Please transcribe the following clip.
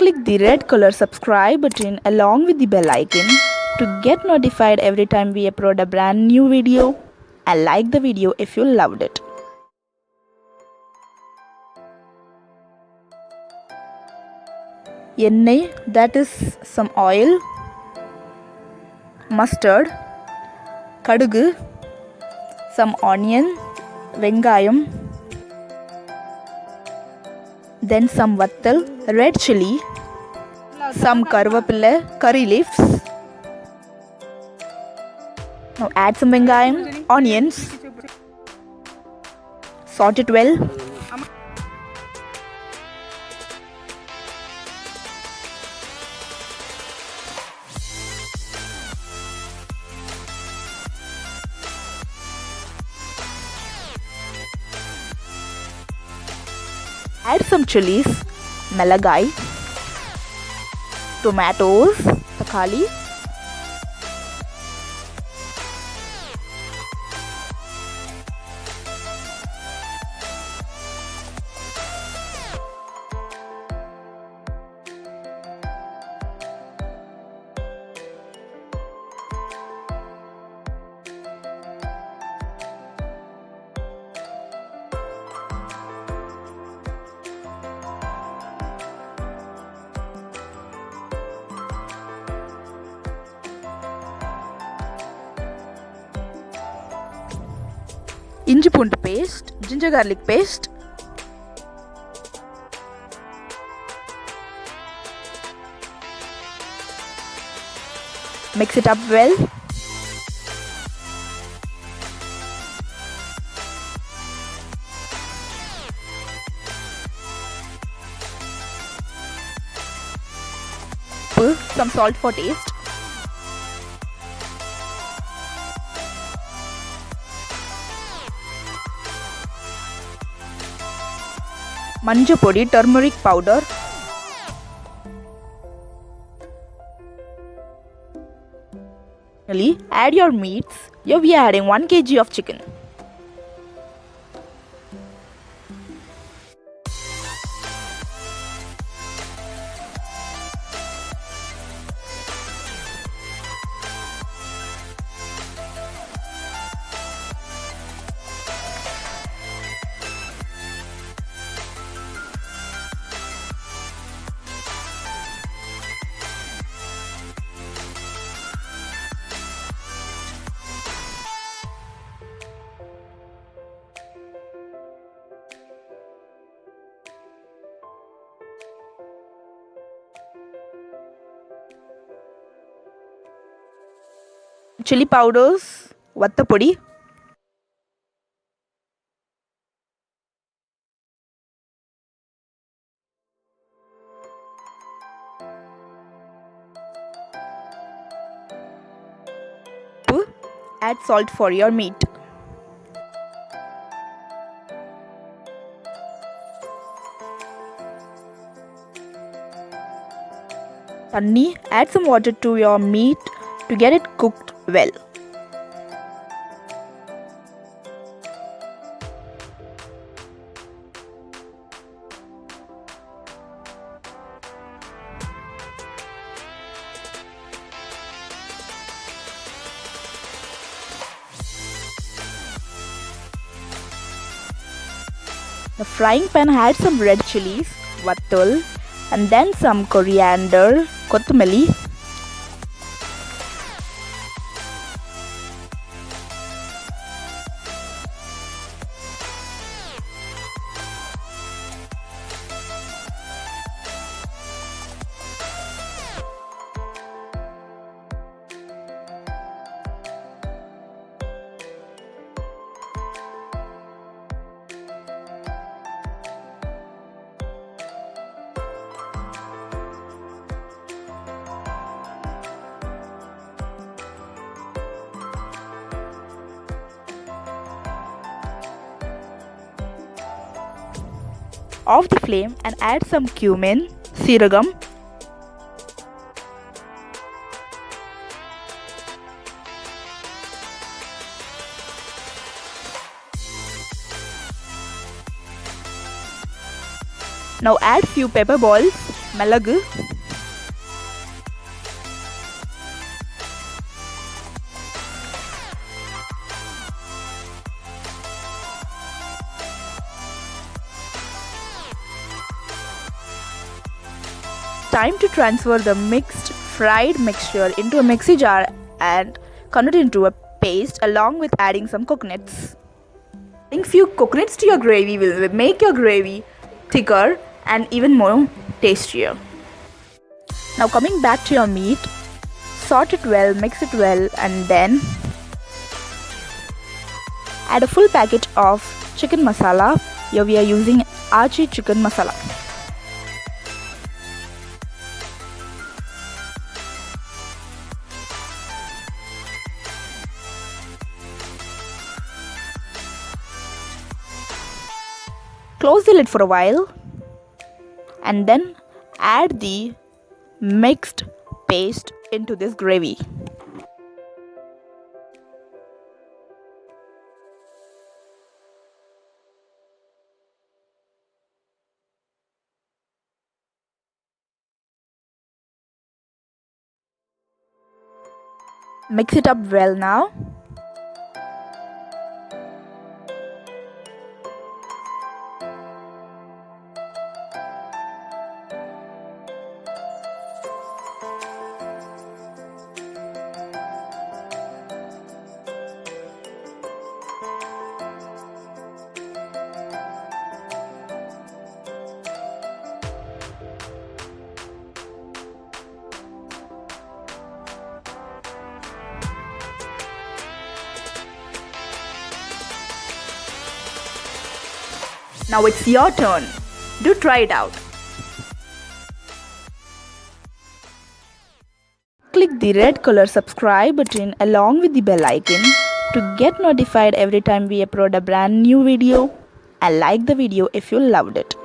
Click the red color subscribe button along with the bell icon to get notified every time we upload a brand new video, and like the video if you loved it. Ennai, that is some oil, mustard, kadugu, some onion, vengayam, then some vattal, red chili, some karvapilla, curry leaves. Now add some vengayam, onions, salt it well. Add some chilies, melagai, tomatoes, takali, inji pundu paste, ginger garlic paste, mix it up well. Put some salt for taste. Manja podi, turmeric powder, finally add your meats. Here we are adding 1 kg of chicken. Chili powders, vattapodi, add salt for your meat. Tanni, add some water to your meat to get it cooked well. The frying pan had some red chilies, vattal, and then some coriander, kothumeli, off the flame and add some cumin, siragam, now add few pepper balls, மிளகு, time to transfer the mixed fried mixture into a mixie jar and convert it into a paste along with adding some coconuts. Adding few coconuts to your gravy will make your gravy thicker and even more tastier. Now coming back to your meat, sort it well, mix it well, and then add a full packet of chicken masala. Here we are using Achi chicken masala. Close the lid for a while and then add the mixed paste into this gravy. Mix it up well now. Now it's your turn. Do try it out. Click the red color subscribe button along with the bell icon to get notified every time we upload a brand new video, and like the video if you loved it.